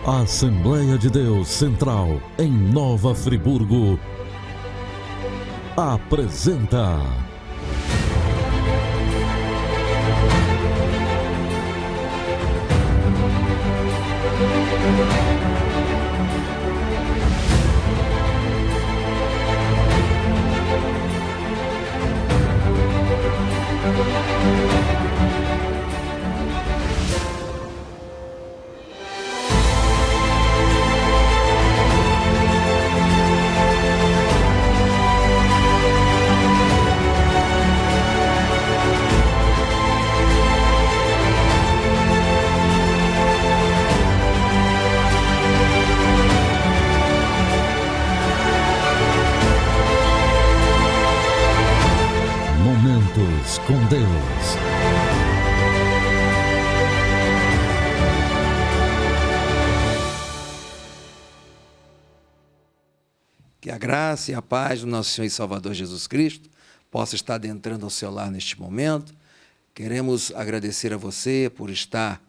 A Assembleia de Deus Central, em Nova Friburgo, apresenta Momentos com Deus. Que a graça e a paz do nosso Senhor e Salvador Jesus Cristo possa estar adentrando ao seu lar neste momento. Queremos agradecer a você por estar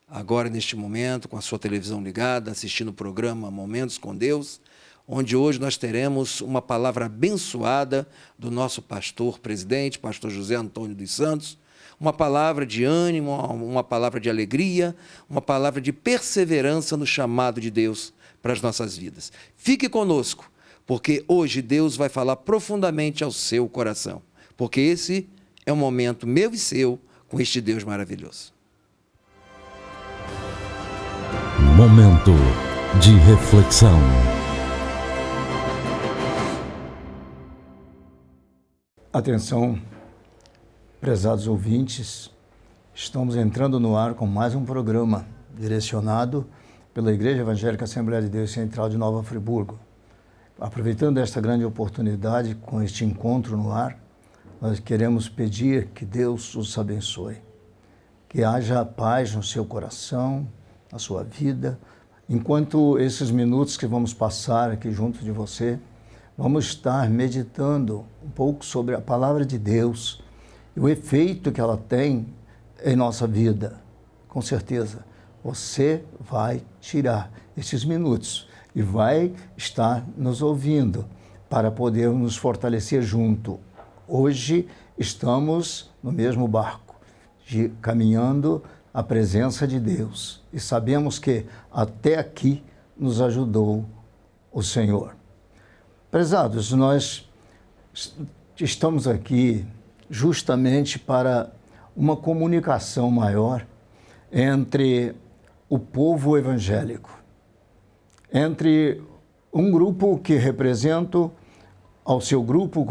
agora neste momento com a sua televisão ligada, assistindo o programa Momentos com Deus, onde hoje nós teremos uma palavra abençoada do nosso pastor presidente, pastor José Antônio dos Santos, uma palavra de ânimo, uma palavra de alegria, uma palavra de perseverança no chamado de Deus para as nossas vidas. Fique conosco, porque hoje Deus vai falar profundamente ao seu coração, porque esse é um momento meu e seu com este Deus maravilhoso. Momento de reflexão. Atenção, prezados ouvintes, estamos entrando no ar com mais um programa direcionado pela Igreja Evangélica Assembleia de Deus Central de Nova Friburgo. Aproveitando esta grande oportunidade com este encontro no ar, nós queremos pedir que Deus os abençoe, que haja paz no seu coração, na sua vida. Enquanto esses minutos que vamos passar aqui junto de você, vamos estar meditando um pouco sobre a palavra de Deus e o efeito que ela tem em nossa vida. Com certeza, você vai tirar esses minutos e vai estar nos ouvindo para poder nos fortalecer junto. Hoje estamos no mesmo barco, caminhando a presença de Deus e sabemos que até aqui nos ajudou o Senhor. Prezados, nós estamos aqui justamente para uma comunicação maior entre o povo evangélico, entre um grupo que represento ao seu grupo,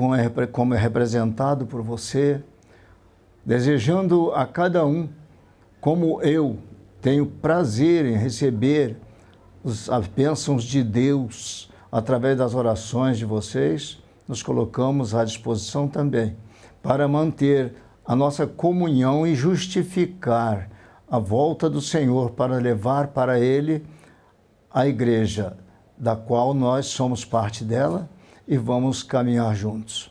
como é representado por você, desejando a cada um, como eu tenho prazer em receber as bênçãos de Deus através das orações de vocês, nos colocamos à disposição também para manter a nossa comunhão e justificar a volta do Senhor para levar para Ele a igreja, da qual nós somos parte dela e vamos caminhar juntos.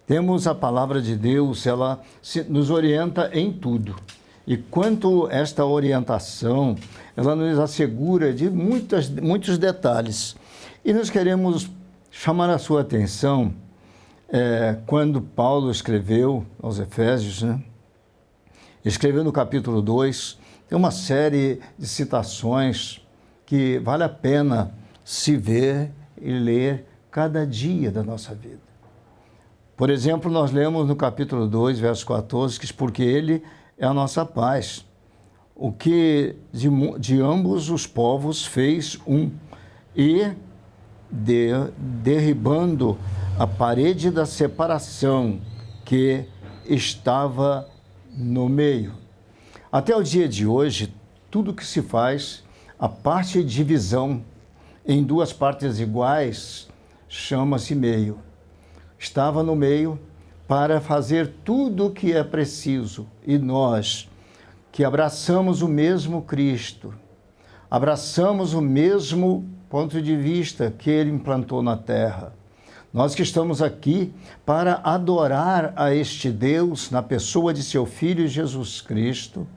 Temos a palavra de Deus, ela nos orienta em tudo. E quanto esta orientação, ela nos assegura de muitos detalhes. E nós queremos chamar a sua atenção quando Paulo escreveu aos Efésios, escreveu no capítulo 2, tem uma série de citações que vale a pena se ver e ler cada dia da nossa vida. Por exemplo, nós lemos no capítulo 2, verso 14, que porque Ele é a nossa paz, o que de ambos os povos fez um, e derribando a parede da separação que estava no meio. Até o dia de hoje, tudo que se faz, a parte de divisão em duas partes iguais, chama-se meio. Estava no meio para fazer tudo o que é preciso. E nós, que abraçamos o mesmo Cristo, abraçamos o mesmo ponto de vista que Ele implantou na terra, Nós que estamos aqui para adorar a este Deus na pessoa de seu Filho Jesus Cristo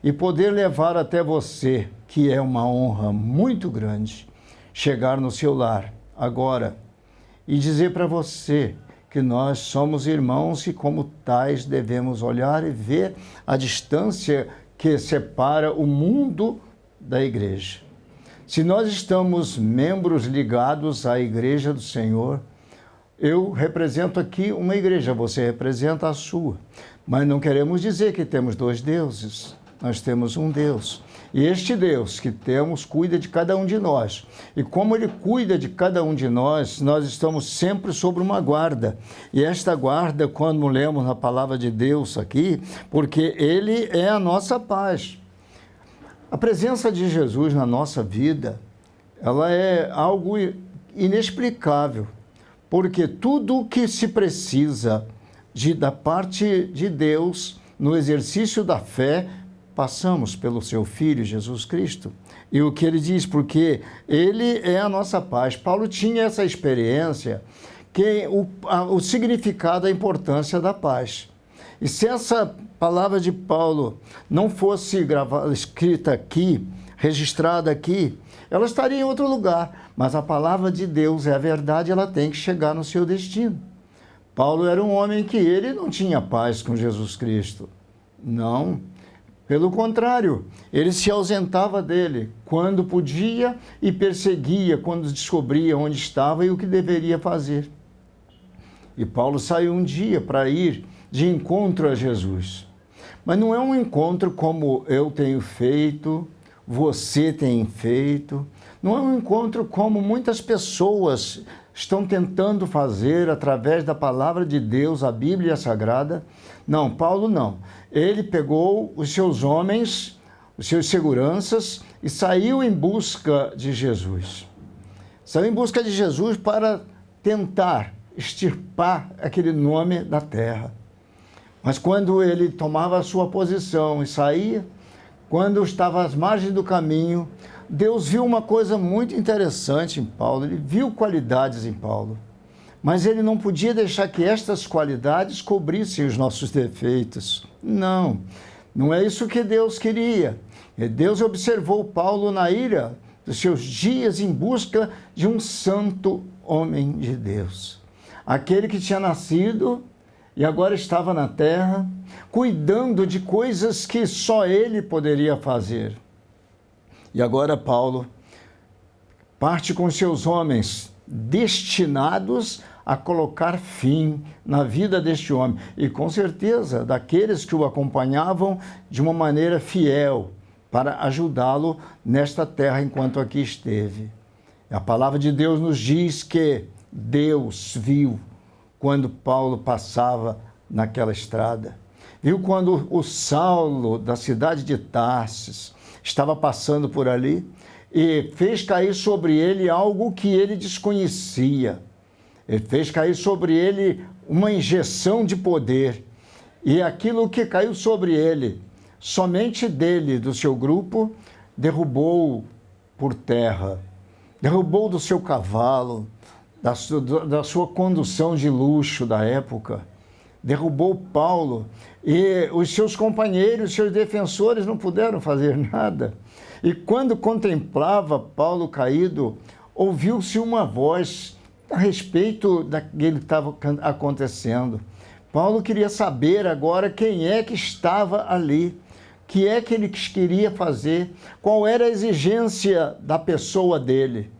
e poder levar até você, que é uma honra muito grande, chegar no seu lar agora e dizer para você que nós somos irmãos e como tais devemos olhar e ver a distância que separa o mundo da igreja. Se nós estamos membros ligados à igreja do Senhor, eu represento aqui uma igreja, você representa a sua. Mas não queremos dizer que temos dois deuses, nós temos um Deus. E este Deus que temos cuida de cada um de nós. E como Ele cuida de cada um de nós, nós estamos sempre sobre uma guarda. E esta guarda, quando lemos a palavra de Deus aqui, porque Ele é a nossa paz. A presença de Jesus na nossa vida, ela é algo inexplicável, porque tudo o que se precisa da parte de Deus no exercício da fé, passamos pelo seu Filho, Jesus Cristo. E o que ele diz, porque Ele é a nossa paz. Paulo tinha essa experiência, que o significado, a importância da paz. E se essa palavra de Paulo não fosse escrita aqui, registrada aqui, ela estaria em outro lugar. Mas a palavra de Deus é a verdade, ela tem que chegar no seu destino. Paulo era um homem que ele não tinha paz com Jesus Cristo. Não. Pelo contrário, ele se ausentava dele quando podia e perseguia quando descobria onde estava e o que deveria fazer. E Paulo saiu um dia para ir de encontro a Jesus. Mas não é um encontro como eu tenho feito, você tem feito. Não é um encontro como muitas pessoas estão tentando fazer através da palavra de Deus, a Bíblia Sagrada. Não, Paulo não. Ele pegou os seus homens, os seus seguranças e saiu em busca de Jesus. Saiu em busca de Jesus para tentar extirpar aquele nome da terra. Mas quando ele tomava a sua posição e saía, quando estava às margens do caminho, Deus viu uma coisa muito interessante em Paulo, ele viu qualidades em Paulo, mas ele não podia deixar que estas qualidades cobrissem os nossos defeitos. Não, não é isso que Deus queria. Deus observou Paulo na ira dos seus dias em busca de um santo homem de Deus. Aquele que tinha nascido e agora estava na terra, cuidando de coisas que só ele poderia fazer. E agora Paulo parte com seus homens destinados a colocar fim na vida deste homem. E com certeza daqueles que o acompanhavam de uma maneira fiel para ajudá-lo nesta terra enquanto aqui esteve. A palavra de Deus nos diz que Deus viu quando Paulo passava naquela estrada. Viu quando o Saulo da cidade de Tarsis estava passando por ali e fez cair sobre ele algo que ele desconhecia. Ele fez cair sobre ele uma injeção de poder. E aquilo que caiu sobre ele, somente dele, do seu grupo, derrubou por terra. Derrubou do seu cavalo, da sua condução de luxo da época. Derrubou Paulo e os seus companheiros, seus defensores não puderam fazer nada. E quando contemplava Paulo caído, ouviu-se uma voz a respeito daquilo que estava acontecendo. Paulo queria saber agora quem é que estava ali, o que é que ele queria fazer, qual era a exigência da pessoa dele.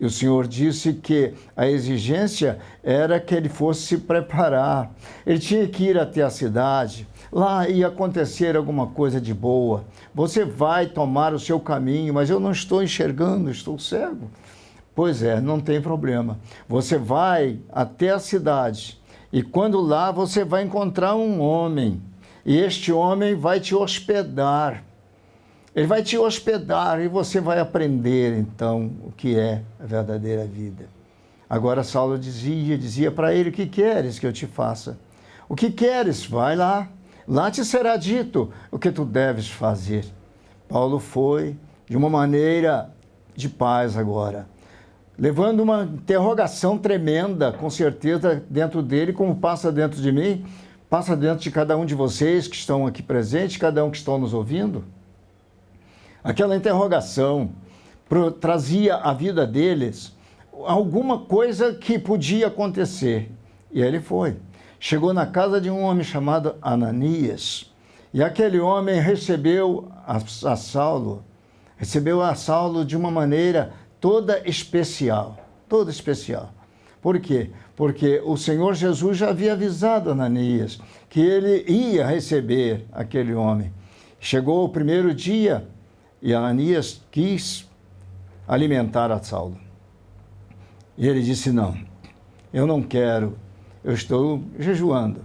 E o Senhor disse que a exigência era que ele fosse se preparar. Ele tinha que ir até a cidade. Lá ia acontecer alguma coisa de boa. Você vai tomar o seu caminho, mas eu não estou enxergando, estou cego. Pois é, não tem problema. Você vai até a cidade e quando lá você vai encontrar um homem. E este homem vai te hospedar. Ele vai te hospedar e você vai aprender, então, o que é a verdadeira vida. Agora Saulo dizia para ele, o que queres que eu te faça? O que queres? Vai lá. Lá te será dito o que tu deves fazer. Paulo foi de uma maneira de paz agora, levando uma interrogação tremenda, com certeza, dentro dele, como passa dentro de mim, passa dentro de cada um de vocês que estão aqui presentes, cada um que estão nos ouvindo. Aquela interrogação trazia à vida deles alguma coisa que podia acontecer. E ele foi. Chegou na casa de um homem chamado Ananias. E aquele homem recebeu a Saulo de uma maneira toda especial. Toda especial. Por quê? Porque o Senhor Jesus já havia avisado Ananias que ele ia receber aquele homem. Chegou o primeiro dia e Ananias quis alimentar a Saulo. E ele disse, não, eu não quero, eu estou jejuando.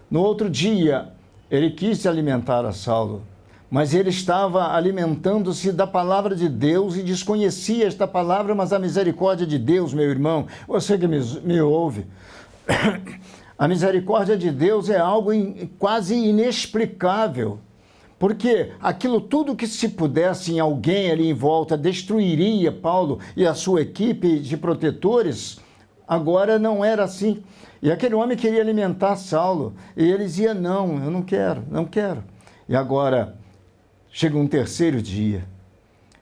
No outro dia, ele quis alimentar a Saulo, mas ele estava alimentando-se da palavra de Deus e desconhecia esta palavra, mas a misericórdia de Deus, meu irmão, você que me ouve, a misericórdia de Deus é algo quase inexplicável, porque aquilo tudo que se pudesse em alguém ali em volta destruiria Paulo e a sua equipe de protetores, agora não era assim. E aquele homem queria alimentar Saulo, e ele dizia, não, eu não quero, não quero. E agora chega um terceiro dia,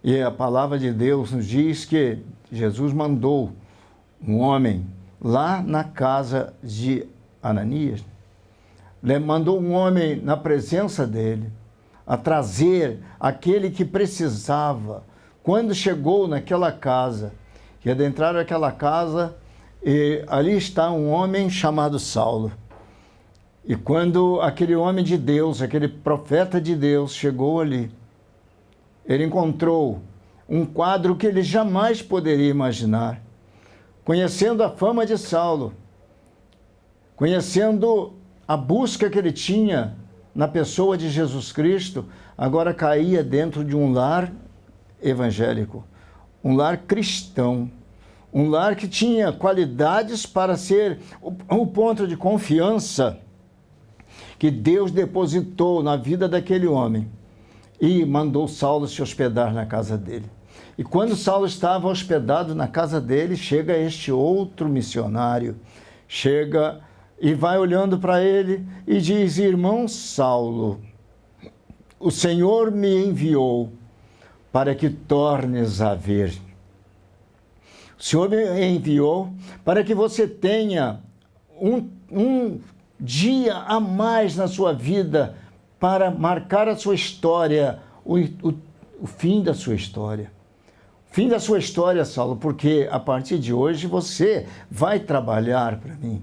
e a palavra de Deus nos diz que Jesus mandou um homem lá na casa de Ananias, mandou um homem na presença dele, a trazer aquele que precisava. Quando chegou naquela casa, que adentraram aquela casa, e ali está um homem chamado Saulo. E quando aquele homem de Deus, aquele profeta de Deus chegou ali, ele encontrou um quadro que ele jamais poderia imaginar. Conhecendo a fama de Saulo, conhecendo a busca que ele tinha na pessoa de Jesus Cristo, agora caía dentro de um lar evangélico, um lar cristão, um lar que tinha qualidades para ser o ponto de confiança que Deus depositou na vida daquele homem e mandou Saulo se hospedar na casa dele. E quando Saulo estava hospedado na casa dele, chega este outro missionário, chega e vai olhando para ele e diz, irmão Saulo, o Senhor me enviou para que tornes a ver. O Senhor me enviou para que você tenha um dia a mais na sua vida para marcar a sua história, o fim da sua história. Fim da sua história, Saulo, porque a partir de hoje você vai trabalhar para mim.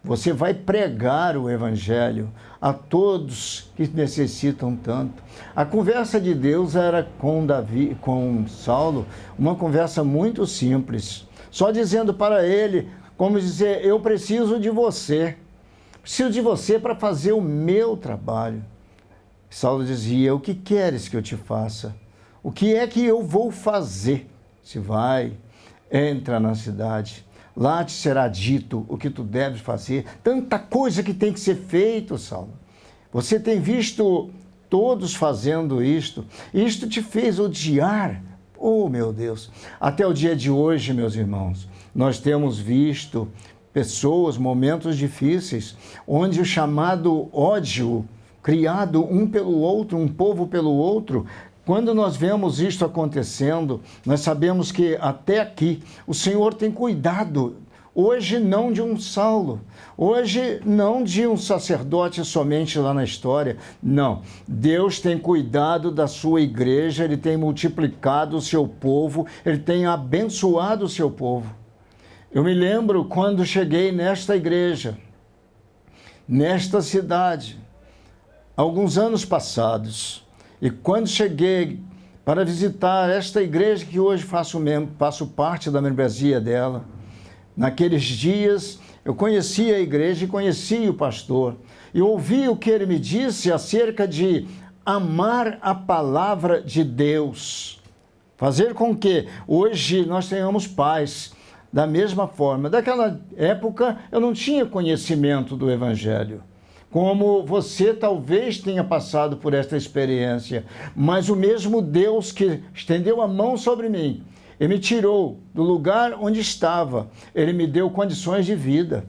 Você vai pregar o Evangelho a todos que necessitam tanto. A conversa de Deus era com Saulo, uma conversa muito simples. Só dizendo para ele, como dizer, eu preciso de você. Preciso de você para fazer o meu trabalho. Saulo dizia, o que queres que eu te faça? O que é que eu vou fazer? Se vai, entra na cidade. Lá te será dito o que tu deves fazer. Tanta coisa que tem que ser feito, Saulo. Você tem visto todos fazendo isto. Isto te fez odiar. Oh, meu Deus. Até o dia de hoje, meus irmãos, nós temos visto pessoas, momentos difíceis, onde o chamado ódio, criado um pelo outro, um povo pelo outro, quando nós vemos isto acontecendo, nós sabemos que até aqui o Senhor tem cuidado. Hoje não de um Saulo, hoje não de um sacerdote somente lá na história. Não, Deus tem cuidado da sua igreja, Ele tem multiplicado o seu povo, Ele tem abençoado o seu povo. Eu me lembro quando cheguei nesta igreja, nesta cidade, alguns anos passados. E quando cheguei para visitar esta igreja que hoje faço parte da membresia dela, naqueles dias eu conheci a igreja e conheci o pastor. E ouvi o que ele me disse acerca de amar a palavra de Deus. Fazer com que hoje nós tenhamos paz da mesma forma. Daquela época eu não tinha conhecimento do Evangelho, como você talvez tenha passado por esta experiência, mas o mesmo Deus que estendeu a mão sobre mim e me tirou do lugar onde estava, Ele me deu condições de vida.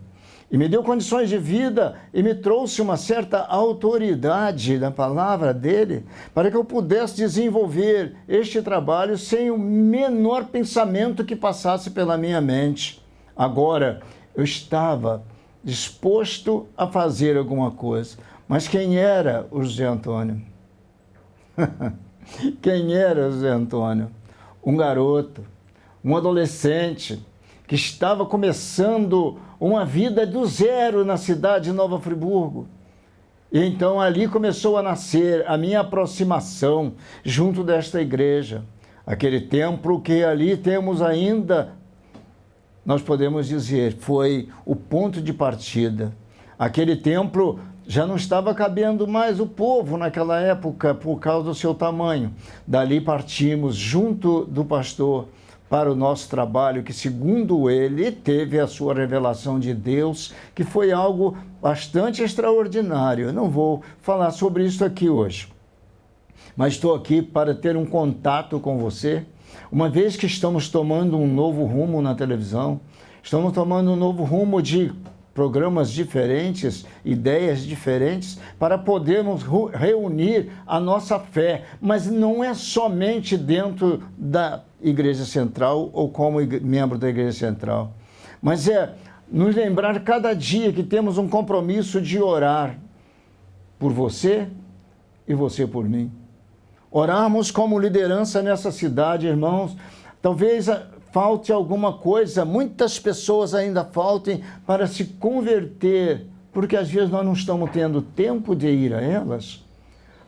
e me deu condições de vida e me trouxe uma certa autoridade na palavra dele para que eu pudesse desenvolver este trabalho sem o menor pensamento que passasse pela minha mente. Agora, eu estava disposto a fazer alguma coisa. Mas quem era o José Antônio? Quem era o José Antônio? Um garoto, um adolescente que estava começando uma vida do zero na cidade de Nova Friburgo. E então ali começou a nascer a minha aproximação junto desta igreja. Aquele templo que ali temos ainda, nós podemos dizer, foi o ponto de partida. Aquele templo já não estava cabendo mais o povo naquela época por causa do seu tamanho. Dali partimos junto do pastor para o nosso trabalho, que segundo ele teve a sua revelação de Deus, que foi algo bastante extraordinário. Eu não vou falar sobre isso aqui hoje, mas estou aqui para ter um contato com você, uma vez que estamos tomando um novo rumo na televisão, estamos tomando um novo rumo de programas diferentes, ideias diferentes, para podermos reunir a nossa fé, mas não é somente dentro da Igreja Central ou como membro da Igreja Central, mas é nos lembrar cada dia que temos um compromisso de orar por você e você por mim. Orarmos como liderança nessa cidade, irmãos. Talvez falte alguma coisa, muitas pessoas ainda faltem para se converter, porque às vezes nós não estamos tendo tempo de ir a elas,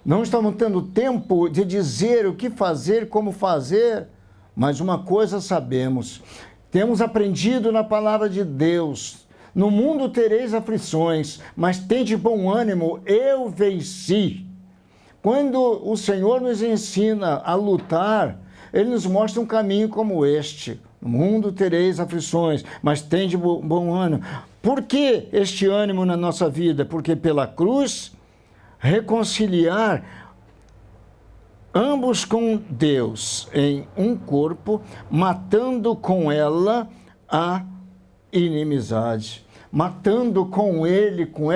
não estamos tendo tempo de dizer o que fazer, como fazer, mas uma coisa sabemos, temos aprendido na palavra de Deus: no mundo tereis aflições, mas tende bom ânimo, eu venci. Quando o Senhor nos ensina a lutar, Ele nos mostra um caminho como este. No mundo tereis aflições, mas tende bom ânimo. Por que este ânimo na nossa vida? Porque pela cruz, reconciliar ambos com Deus em um corpo, matando com ela a inimizade, matando com ele, com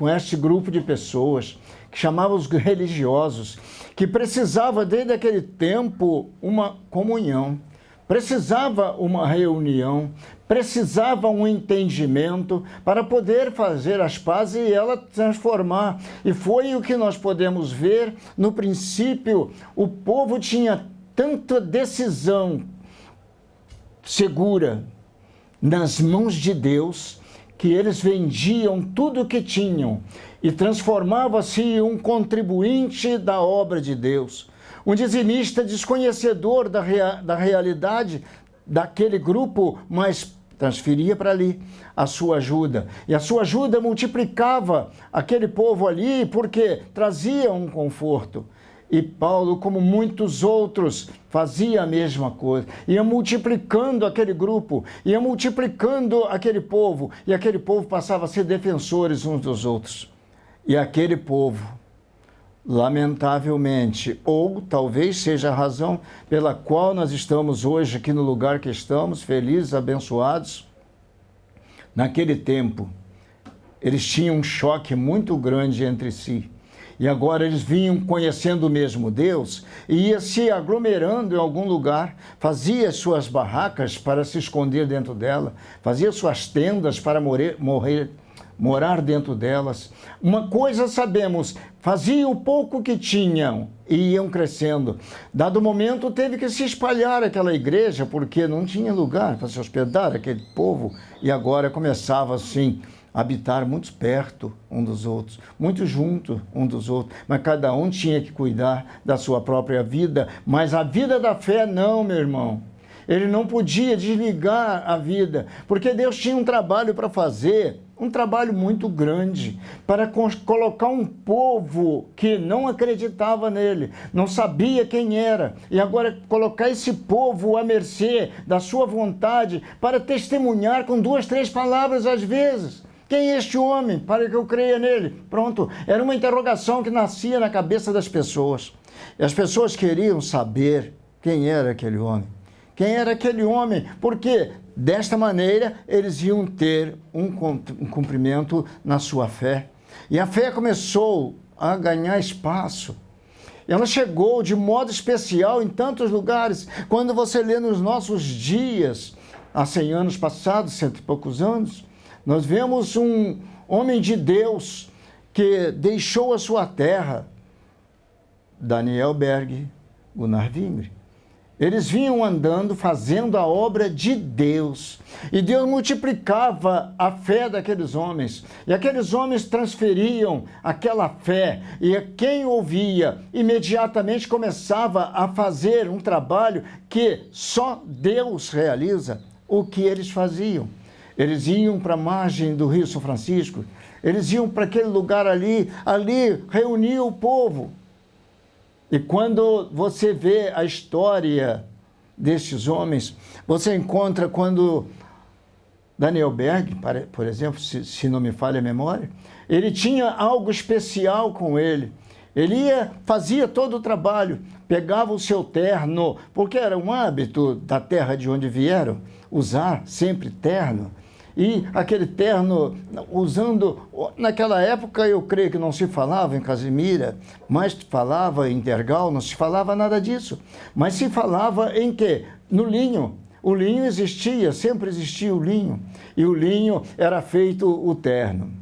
este grupo de pessoas, que chamava os religiosos, que precisava desde aquele tempo uma comunhão, precisava uma reunião, precisava um entendimento para poder fazer as pazes e ela transformar. E foi o que nós podemos ver no princípio. O povo tinha tanta decisão segura nas mãos de Deus que eles vendiam tudo o que tinham e transformava-se em um contribuinte da obra de Deus, um dizimista desconhecedor da realidade daquele grupo, mas transferia para ali a sua ajuda. E a sua ajuda multiplicava aquele povo ali porque trazia um conforto. E Paulo, como muitos outros, fazia a mesma coisa. Ia multiplicando aquele grupo, ia multiplicando aquele povo, e aquele povo passava a ser defensores uns dos outros. E aquele povo, lamentavelmente, ou talvez seja a razão pela qual nós estamos hoje aqui no lugar que estamos, felizes, abençoados, naquele tempo, eles tinham um choque muito grande entre si. E agora eles vinham conhecendo o mesmo Deus e ia se aglomerando em algum lugar, fazia suas barracas para se esconder dentro dela, fazia suas tendas para morar dentro delas. Uma coisa sabemos, faziam o pouco que tinham e iam crescendo. Dado momento, teve que se espalhar aquela igreja, porque não tinha lugar para se hospedar aquele povo, e agora começava assim, habitar muito perto um dos outros, muito junto um dos outros, mas cada um tinha que cuidar da sua própria vida, mas a vida da fé não, meu irmão. Ele não podia desligar a vida, porque Deus tinha um trabalho para fazer, um trabalho muito grande, para colocar um povo que não acreditava nele, não sabia quem era, e agora colocar esse povo à mercê da sua vontade, para testemunhar com 2, 3 palavras às vezes. Quem é este homem para que eu creia nele? Pronto, era uma interrogação que nascia na cabeça das pessoas. E as pessoas queriam saber quem era aquele homem. Quem era aquele homem? Porque Desta maneira, eles iam ter um cumprimento na sua fé. E a fé começou a ganhar espaço. Ela chegou de modo especial em tantos lugares. Quando você lê nos nossos dias, há 100 anos passados, 100 e poucos anos, nós vemos um homem de Deus que deixou a sua terra, Daniel Berg, Gunnar Wingre. Eles vinham andando, fazendo a obra de Deus. E Deus multiplicava a fé daqueles homens. E aqueles homens transferiam aquela fé. E quem ouvia, imediatamente começava a fazer um trabalho que só Deus realiza, o que eles faziam. Eles iam para a margem do Rio São Francisco. Eles iam para aquele lugar ali reuniam o povo. E quando você vê a história destes homens, você encontra quando Daniel Berg, por exemplo, se não me falha a memória, ele tinha algo especial com ele. Ele fazia todo o trabalho, pegava o seu terno, porque era um hábito da terra de onde vieram, usar sempre terno. E aquele terno, usando, naquela época eu creio que não se falava em Casimira, mas falava em tergal, não se falava nada disso. Mas se falava em quê? No linho. O linho existia, sempre existia o linho. E o linho era feito o terno.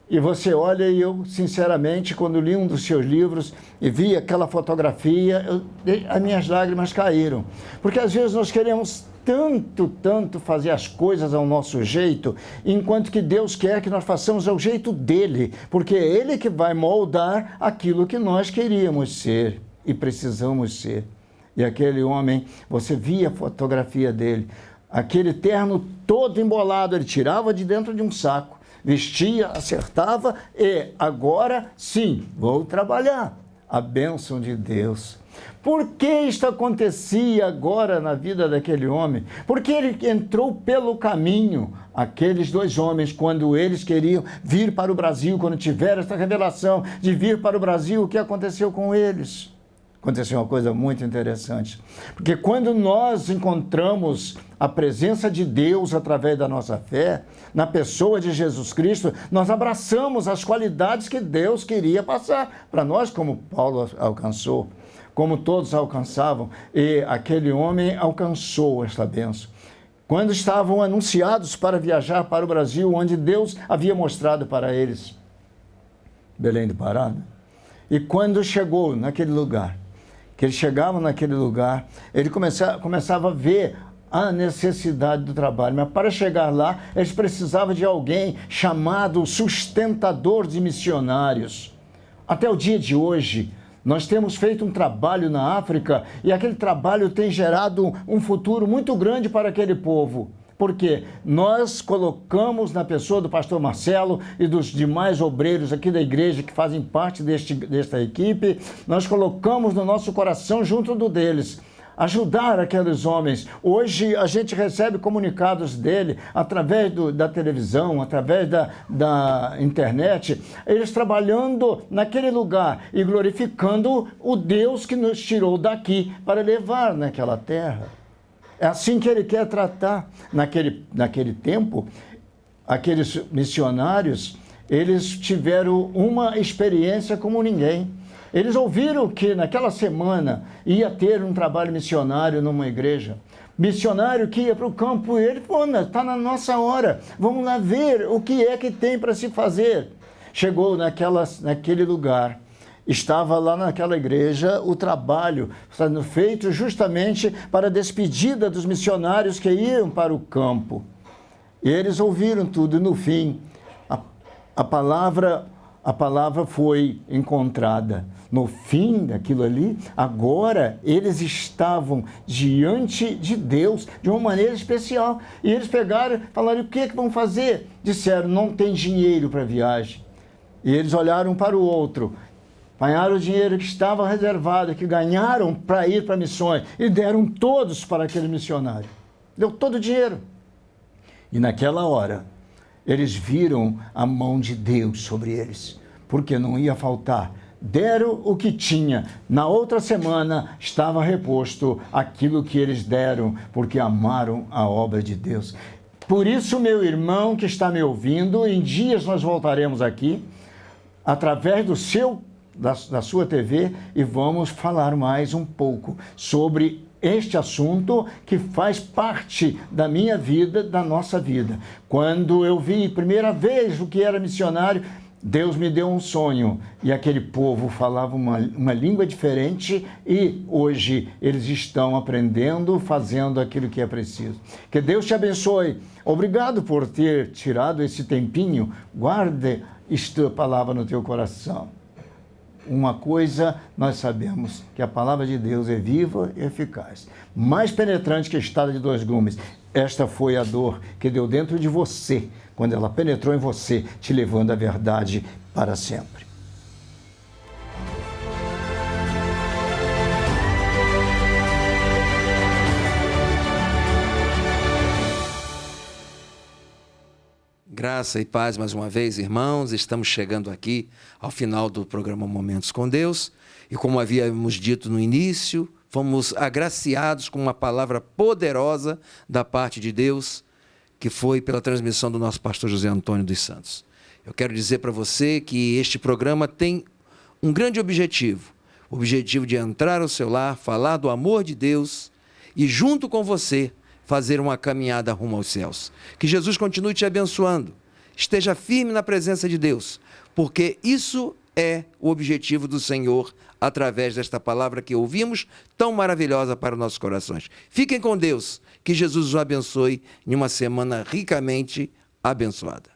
E você olha, e eu, sinceramente, quando li um dos seus livros e vi aquela fotografia, as minhas lágrimas caíram. Porque às vezes nós queremos tanto fazer as coisas ao nosso jeito, enquanto que Deus quer que nós façamos ao jeito dele, porque é ele que vai moldar aquilo que nós queríamos ser e precisamos ser. E aquele homem, você via a fotografia dele, aquele terno todo embolado, ele tirava de dentro de um saco, vestia, acertava e agora sim, vou trabalhar. A bênção de Deus. Por que isto acontecia agora na vida daquele homem? Porque ele entrou pelo caminho, aqueles dois homens, quando eles queriam vir para o Brasil, quando tiveram esta revelação de vir para o Brasil, o que aconteceu com eles? Aconteceu uma coisa muito interessante, porque quando nós encontramos a presença de Deus através da nossa fé, na pessoa de Jesus Cristo, nós abraçamos as qualidades que Deus queria passar para nós, como Paulo alcançou, como todos alcançavam, e aquele homem alcançou esta bênção. Quando estavam anunciados para viajar para o Brasil, onde Deus havia mostrado para eles, Belém do Pará, né? E quando chegou naquele lugar, que eles chegavam naquele lugar, ele começava a ver a necessidade do trabalho. Mas para chegar lá, eles precisavam de alguém chamado sustentador de missionários. Até o dia de hoje, nós temos feito um trabalho na África e aquele trabalho tem gerado um futuro muito grande para aquele povo. Porque nós colocamos na pessoa do pastor Marcelo e dos demais obreiros aqui da igreja que fazem parte desta equipe, nós colocamos no nosso coração junto do deles, ajudar aqueles homens. Hoje a gente recebe comunicados dele através da televisão, através da internet, eles trabalhando naquele lugar e glorificando o Deus que nos tirou daqui para levar naquela terra. É assim que ele quer tratar. Naquele tempo, aqueles missionários, eles tiveram uma experiência como ninguém. Eles ouviram que naquela semana ia ter um trabalho missionário numa igreja. Missionário que ia para o campo e ele falou, está na nossa hora, vamos lá ver o que é que tem para se fazer. Chegou naquele lugar. Estava lá naquela igreja o trabalho sendo feito justamente para a despedida dos missionários que iam para o campo. E eles ouviram tudo e no fim a palavra foi encontrada. No fim daquilo ali, agora eles estavam diante de Deus de uma maneira especial. E eles pegaram e falaram, o que é que vão fazer? Disseram, não tem dinheiro para a viagem. E eles olharam para o outro, apanharam o dinheiro que estava reservado, que ganharam para ir para missões, e deram todos para aquele missionário. Deu todo o dinheiro. E naquela hora, eles viram a mão de Deus sobre eles, porque não ia faltar deram o que tinha. Na outra semana estava reposto aquilo que eles deram, porque amaram a obra de Deus. Por isso, meu irmão que está me ouvindo, em dias nós voltaremos aqui, através da sua TV, e vamos falar mais um pouco sobre este assunto que faz parte da minha vida, da nossa vida. Quando eu vi primeira vez o que era missionário, Deus me deu um sonho e aquele povo falava uma língua diferente e hoje eles estão aprendendo, fazendo aquilo que é preciso. Que Deus te abençoe. Obrigado por ter tirado esse tempinho. Guarde esta palavra no teu coração. Uma coisa nós sabemos, que a palavra de Deus é viva e eficaz, mais penetrante que a espada de dois gumes. Esta foi a dor que deu dentro de você, quando ela penetrou em você, te levando à verdade para sempre. Graça e paz mais uma vez, irmãos. Estamos chegando aqui ao final do programa Momentos com Deus. E como havíamos dito no início, fomos agraciados com uma palavra poderosa da parte de Deus, que foi pela transmissão do nosso pastor José Antônio dos Santos. Eu quero dizer para você que este programa tem um grande objetivo. O objetivo de entrar ao seu lar, falar do amor de Deus e junto com você fazer uma caminhada rumo aos céus. Que Jesus continue te abençoando. Esteja firme na presença de Deus, porque isso é o objetivo do Senhor através desta palavra que ouvimos, tão maravilhosa para os nossos corações. Fiquem com Deus, que Jesus os abençoe em uma semana ricamente abençoada.